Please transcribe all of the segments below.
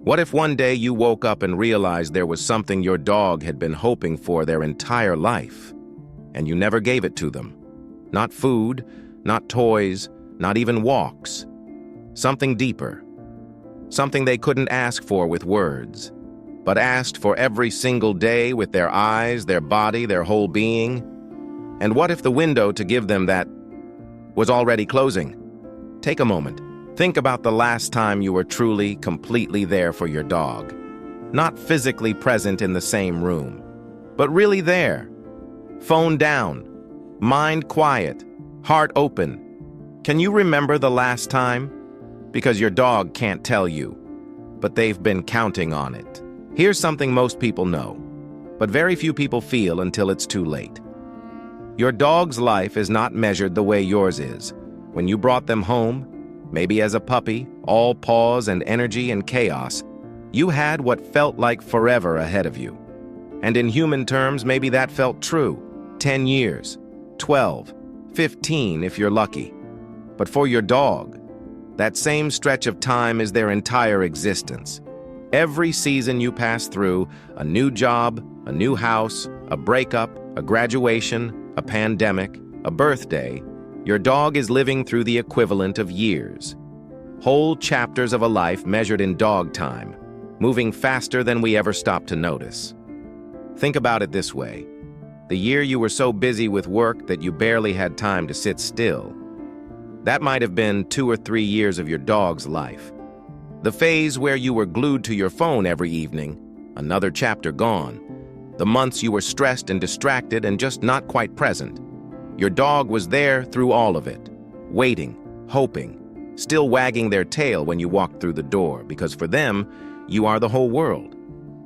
What if one day you woke up and realized there was something your dog had been hoping for their entire life, and you never gave it to them? Not food, not toys, not even walks. Something deeper. Something they couldn't ask for with words, but asked for every single day with their eyes, their body, their whole being. And what if the window to give them that was already closing? Take a moment. Think about the last time you were truly, completely there for your dog. Not physically present in the same room, but really there. Phone down, mind quiet, heart open. Can you remember the last time? Because your dog can't tell you, but they've been counting on it. Here's something most people know, but very few people feel until it's too late. Your dog's life is not measured the way yours is. When you brought them home, maybe as a puppy, all paws and energy and chaos, you had what felt like forever ahead of you. And in human terms, maybe that felt true. 10 years, 12, 15 if you're lucky. But for your dog, that same stretch of time is their entire existence. Every season you pass through, a new job, a new house, a breakup, a graduation, a pandemic, a birthday, your dog is living through the equivalent of years. Whole chapters of a life measured in dog time, moving faster than we ever stop to notice. Think about it this way. The year you were so busy with work that you barely had time to sit still. That might have been 2 or 3 years of your dog's life. The phase where you were glued to your phone every evening, another chapter gone. The months you were stressed and distracted and just not quite present. Your dog was there through all of it, waiting, hoping, still wagging their tail when you walked through the door, because for them, you are the whole world.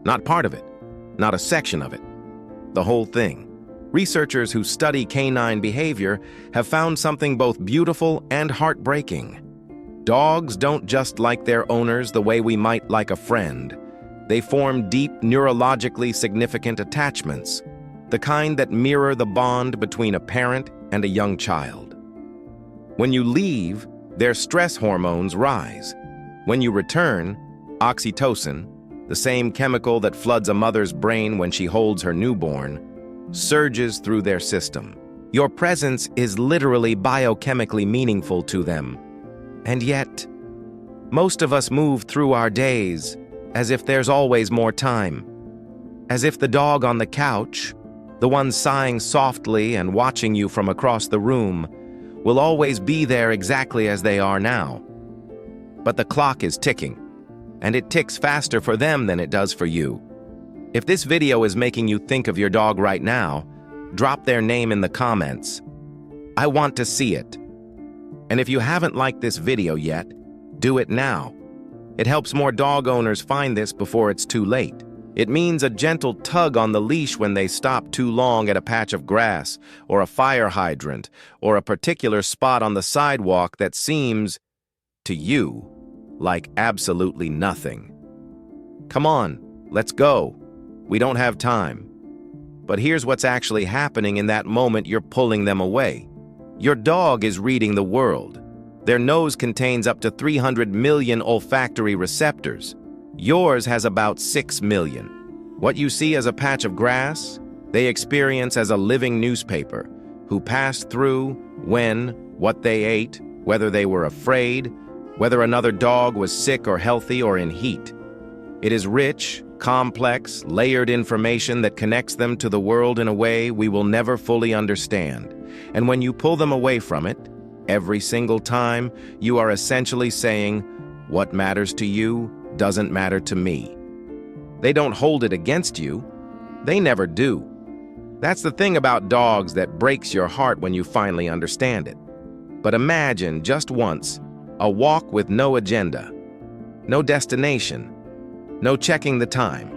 Not part of it, not a section of it, the whole thing. Researchers who study canine behavior have found something both beautiful and heartbreaking. Dogs don't just like their owners the way we might like a friend. They form deep, neurologically significant attachments, the kind that mirror the bond between a parent and a young child. When you leave, their stress hormones rise. When you return, oxytocin, the same chemical that floods a mother's brain when she holds her newborn, surges through their system. Your presence is literally biochemically meaningful to them. And yet, most of us move through our days as if there's always more time. As if the dog on the couch, the one sighing softly and watching you from across the room, will always be there exactly as they are now. But the clock is ticking, and it ticks faster for them than it does for you. If this video is making you think of your dog right now, drop their name in the comments. I want to see it. And if you haven't liked this video yet, do it now. It helps more dog owners find this before it's too late. It means a gentle tug on the leash when they stop too long at a patch of grass, or a fire hydrant, or a particular spot on the sidewalk that seems, to you, like absolutely nothing. Come on, let's go. We don't have time. But here's what's actually happening in that moment you're pulling them away. Your dog is reading the world. Their nose contains up to 300 million olfactory receptors. Yours has about 6 million. What you see as a patch of grass, they experience as a living newspaper, who passed through, when, what they ate, whether they were afraid, whether another dog was sick or healthy or in heat. It is rich, complex, layered information that connects them to the world in a way we will never fully understand. And when you pull them away from it, every single time, you are essentially saying, what matters to you doesn't matter to me. They don't hold it against you. They never do. That's the thing about dogs that breaks your heart when you finally understand it. But imagine, just once, a walk with no agenda, no destination, no checking the time,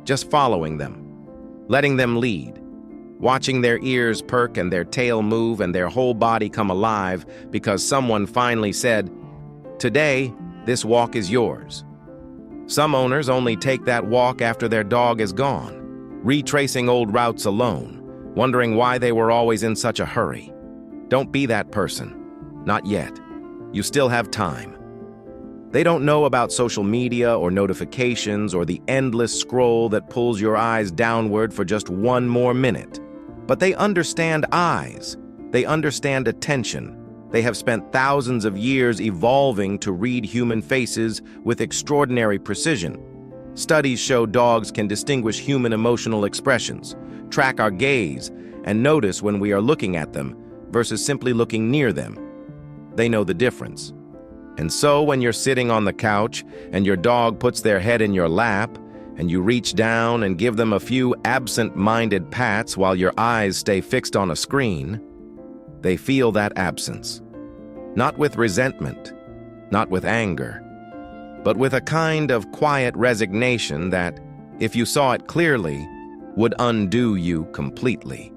just following them, letting them lead, watching their ears perk and their tail move and their whole body come alive because someone finally said, "Today, this walk is yours." Some owners only take that walk after their dog is gone, retracing old routes alone, wondering why they were always in such a hurry. Don't be that person. Not yet. You still have time. They don't know about social media or notifications or the endless scroll that pulls your eyes downward for just one more minute. But they understand eyes. They understand attention. They have spent thousands of years evolving to read human faces with extraordinary precision. Studies show dogs can distinguish human emotional expressions, track our gaze, and notice when we are looking at them versus simply looking near them. They know the difference. And so when you're sitting on the couch and your dog puts their head in your lap and you reach down and give them a few absent-minded pats while your eyes stay fixed on a screen, they feel that absence. Not with resentment, not with anger, but with a kind of quiet resignation that, if you saw it clearly, would undo you completely.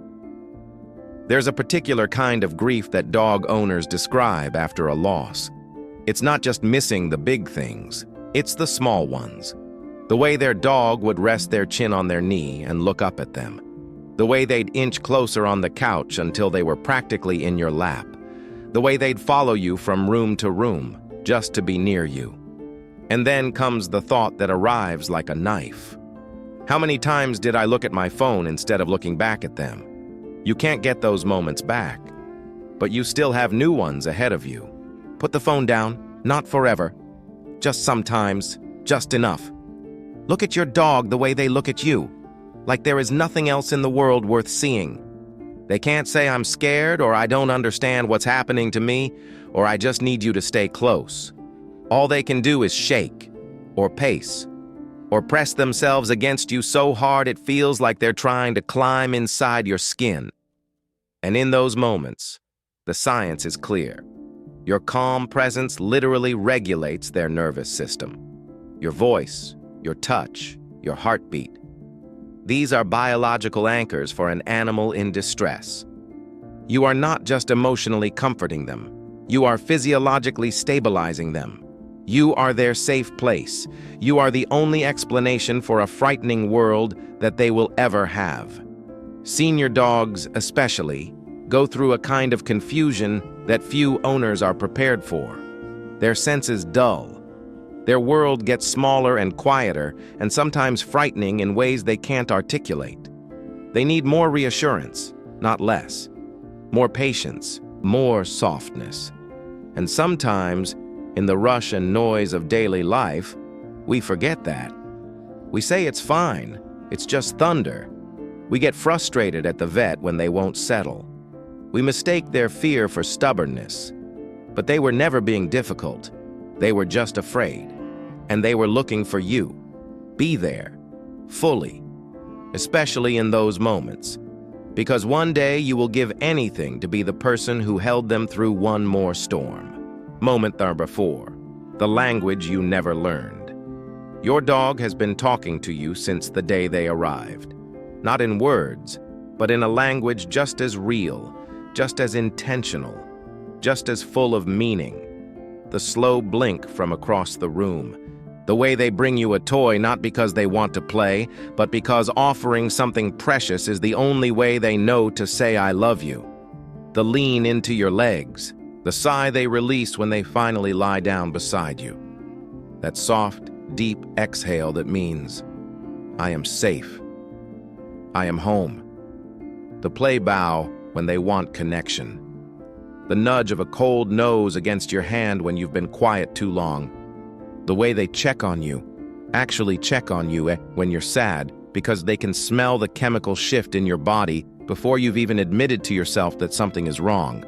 There's a particular kind of grief that dog owners describe after a loss. It's not just missing the big things, it's the small ones. The way their dog would rest their chin on their knee and look up at them. The way they'd inch closer on the couch until they were practically in your lap. The way they'd follow you from room to room, just to be near you. And then comes the thought that arrives like a knife. How many times did I look at my phone instead of looking back at them? You can't get those moments back, but you still have new ones ahead of you. Put the phone down, not forever. Just sometimes, just enough. Look at your dog the way they look at you, like there is nothing else in the world worth seeing. They can't say I'm scared or I don't understand what's happening to me or I just need you to stay close. All they can do is shake or pace or press themselves against you so hard it feels like they're trying to climb inside your skin. And in those moments, the science is clear. Your calm presence literally regulates their nervous system. Your voice, your touch, your heartbeat. These are biological anchors for an animal in distress. You are not just emotionally comforting them. You are physiologically stabilizing them. You are their safe place. You are the only explanation for a frightening world that they will ever have. Senior dogs, especially, go through a kind of confusion that few owners are prepared for. Their senses dull. Their world gets smaller and quieter, and sometimes frightening in ways they can't articulate. They need more reassurance, not less. More patience, more softness. And sometimes, in the rush and noise of daily life, we forget that. We say it's fine, it's just thunder. We get frustrated at the vet when they won't settle. We mistake their fear for stubbornness. But they were never being difficult. They were just afraid. And they were looking for you. Be there, fully, especially in those moments. Because one day you will give anything to be the person who held them through one more storm. Moment number 4, the language you never learned. Your dog has been talking to you since the day they arrived. Not in words, but in a language just as real, just as intentional, just as full of meaning. The slow blink from across the room. The way they bring you a toy not because they want to play, but because offering something precious is the only way they know to say I love you. The lean into your legs. The sigh they release when they finally lie down beside you. That soft, deep exhale that means, I am safe. I am home. The play bow when they want connection. The nudge of a cold nose against your hand when you've been quiet too long. The way they check on you, actually check on you when you're sad because they can smell the chemical shift in your body before you've even admitted to yourself that something is wrong.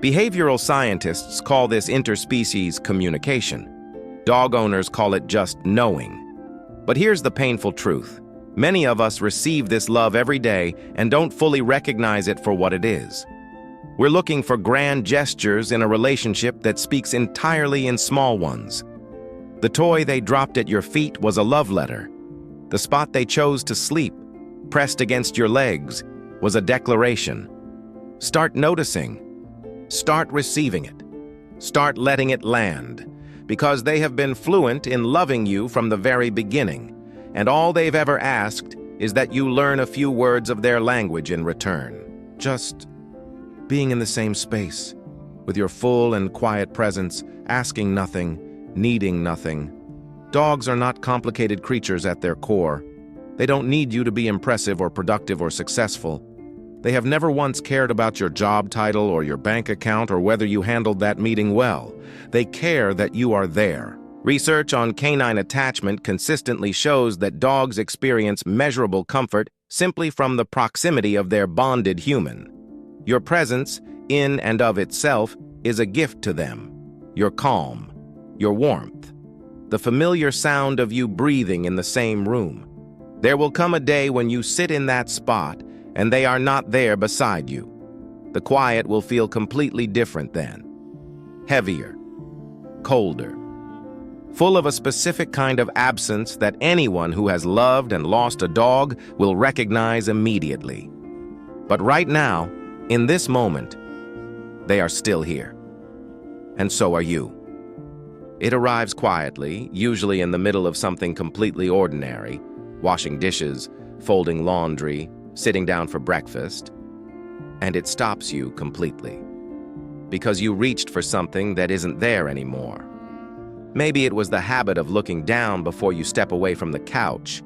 Behavioral scientists call this interspecies communication. Dog owners call it just knowing. But here's the painful truth. Many of us receive this love every day and don't fully recognize it for what it is. We're looking for grand gestures in a relationship that speaks entirely in small ones. The toy they dropped at your feet was a love letter. The spot they chose to sleep, pressed against your legs, was a declaration. Start noticing. Start receiving it. Start letting it land, because they have been fluent in loving you from the very beginning, and all they've ever asked is that you learn a few words of their language in return. Just being in the same space, with your full and quiet presence, asking nothing, needing nothing. Dogs are not complicated creatures at their core. They don't need you to be impressive or productive or successful. They have never once cared about your job title or your bank account or whether you handled that meeting well. They care that you are there. Research on canine attachment consistently shows that dogs experience measurable comfort simply from the proximity of their bonded human. Your presence, in and of itself, is a gift to them. Your calm, your warmth, the familiar sound of you breathing in the same room. There will come a day when you sit in that spot and they are not there beside you. The quiet will feel completely different then. Heavier, colder, full of a specific kind of absence that anyone who has loved and lost a dog will recognize immediately. But right now, in this moment, they are still here. And so are you. It arrives quietly, usually in the middle of something completely ordinary, washing dishes, folding laundry, sitting down for breakfast, and it stops you completely. Because you reached for something that isn't there anymore. Maybe it was the habit of looking down before you step away from the couch,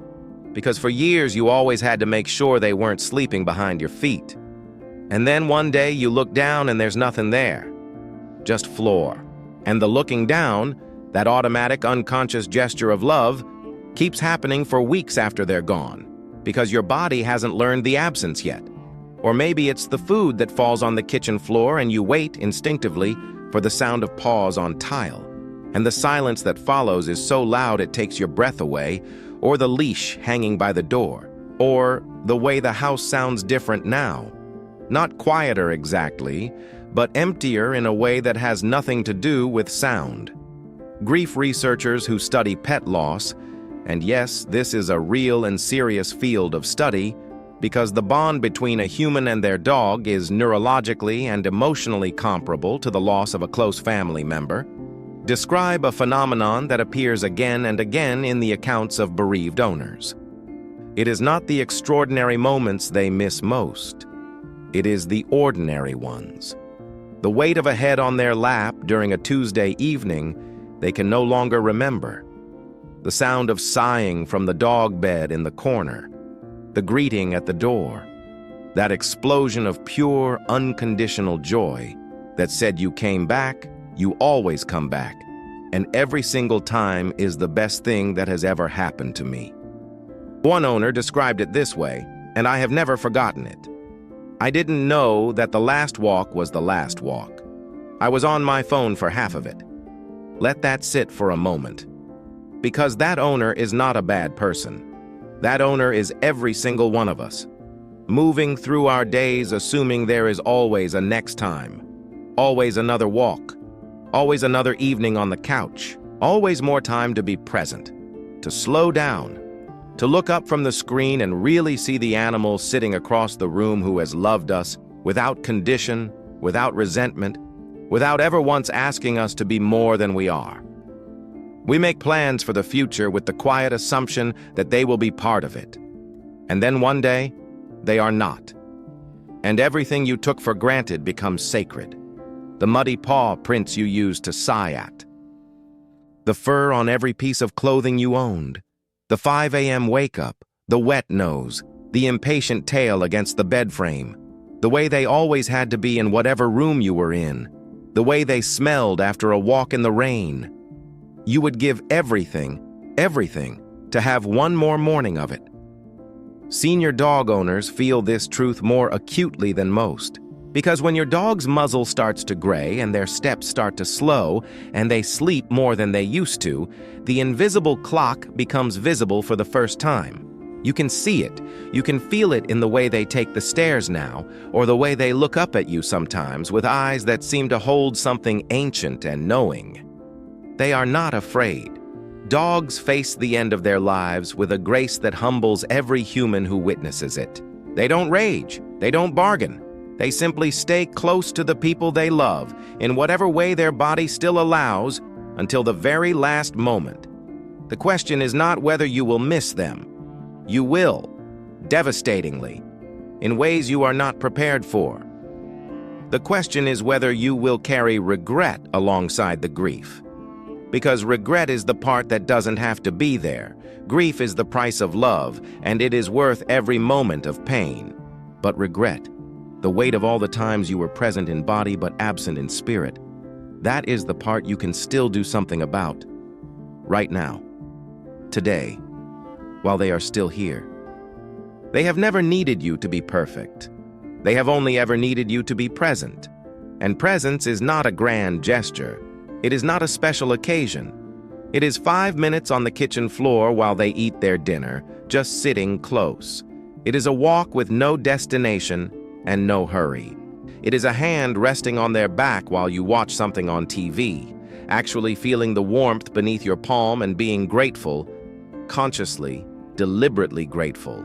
because for years you always had to make sure they weren't sleeping behind your feet. And then one day you look down and there's nothing there, just floor. And the looking down, that automatic unconscious gesture of love, keeps happening for weeks after they're gone, because your body hasn't learned the absence yet. Or maybe it's the food that falls on the kitchen floor and you wait instinctively for the sound of paws on tile. And the silence that follows is so loud it takes your breath away, or the leash hanging by the door, or the way the house sounds different now. Not quieter exactly, but emptier in a way that has nothing to do with sound. Grief researchers who study pet loss, and yes, this is a real and serious field of study, because the bond between a human and their dog is neurologically and emotionally comparable to the loss of a close family member, describe a phenomenon that appears again and again in the accounts of bereaved owners. It is not the extraordinary moments they miss most. It is the ordinary ones. The weight of a head on their lap during a Tuesday evening they can no longer remember. The sound of sighing from the dog bed in the corner. The greeting at the door. That explosion of pure, unconditional joy that said you came back, you always come back, and every single time is the best thing that has ever happened to me. One owner described it this way, and I have never forgotten it. I didn't know that the last walk was the last walk. I was on my phone for half of it. Let that sit for a moment. Because that owner is not a bad person. That owner is every single one of us. Moving through our days assuming there is always a next time. Always another walk. Always another evening on the couch. Always more time to be present. To slow down. To look up from the screen and really see the animal sitting across the room who has loved us without condition, without resentment, without ever once asking us to be more than we are. We make plans for the future with the quiet assumption that they will be part of it. And then one day, they are not. And everything you took for granted becomes sacred. The muddy paw prints you used to sigh at. The fur on every piece of clothing you owned. The 5 a.m. wake-up, the wet nose, the impatient tail against the bed frame, the way they always had to be in whatever room you were in, the way they smelled after a walk in the rain. You would give everything, to have one more morning of it. Senior dog owners feel this truth more acutely than most, because when your dog's muzzle starts to gray and their steps start to slow and they sleep more than they used to, the invisible clock becomes visible for the first time. You can see it. You can feel it in the way they take the stairs now, or the way they look up at you sometimes with eyes that seem to hold something ancient and knowing. They are not afraid. Dogs face the end of their lives with a grace that humbles every human who witnesses it. They don't rage. They don't bargain. They simply stay close to the people they love in whatever way their body still allows until the very last moment. The question is not whether you will miss them. You will, devastatingly, in ways you are not prepared for. The question is whether you will carry regret alongside the grief. Because regret is the part that doesn't have to be there. Grief is the price of love, and it is worth every moment of pain. But regret, the weight of all the times you were present in body but absent in spirit, that is the part you can still do something about. Right now. Today. While they are still here. They have never needed you to be perfect. They have only ever needed you to be present. And presence is not a grand gesture. It is not a special occasion. It is 5 minutes on the kitchen floor while they eat their dinner, just sitting close. It is a walk with no destination and no hurry. It is a hand resting on their back while you watch something on TV, actually feeling the warmth beneath your palm and being grateful, consciously, deliberately grateful,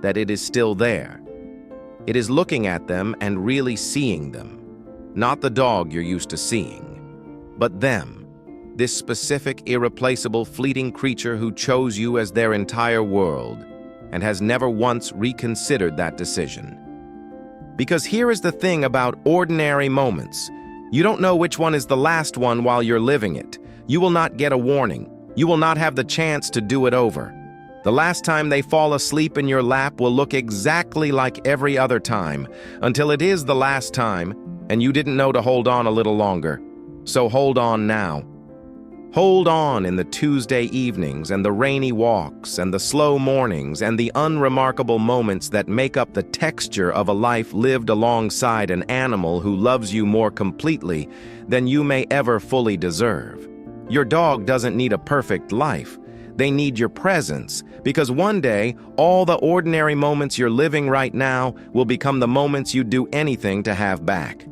that it is still there. It is looking at them and really seeing them. Not the dog you're used to seeing, but them, this specific, irreplaceable, fleeting creature who chose you as their entire world and has never once reconsidered that decision. Because here is the thing about ordinary moments. You don't know which one is the last one while you're living it. You will not get a warning. You will not have the chance to do it over. The last time they fall asleep in your lap will look exactly like every other time, until it is the last time, and you didn't know to hold on a little longer. So hold on now. Hold on in the Tuesday evenings and the rainy walks and the slow mornings and the unremarkable moments that make up the texture of a life lived alongside an animal who loves you more completely than you may ever fully deserve. Your dog doesn't need a perfect life. They need your presence, because one day, all the ordinary moments you're living right now will become the moments you'd do anything to have back.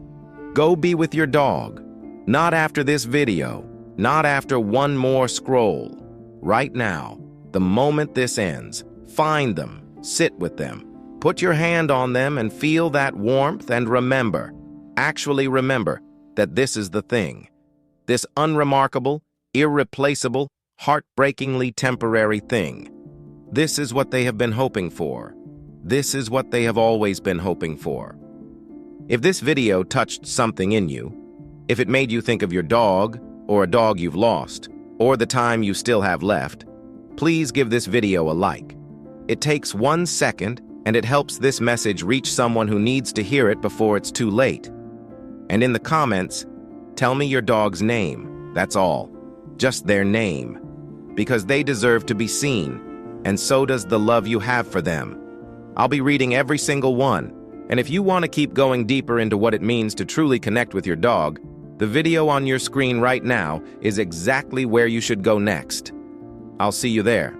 Go be with your dog. Not after this video. Not after one more scroll. Right now, the moment this ends, find them, sit with them, put your hand on them and feel that warmth, and remember, actually remember, that this is the thing. This unremarkable, irreplaceable, heartbreakingly temporary thing. This is what they have been hoping for. This is what they have always been hoping for. If this video touched something in you, if it made you think of your dog, or a dog you've lost, or the time you still have left, please give this video a like. It takes 1 second, and it helps this message reach someone who needs to hear it before it's too late. And in the comments, tell me your dog's name, that's all. Just their name. Because they deserve to be seen, and so does the love you have for them. I'll be reading every single one, and if you want to keep going deeper into what it means to truly connect with your dog, the video on your screen right now is exactly where you should go next. I'll see you there.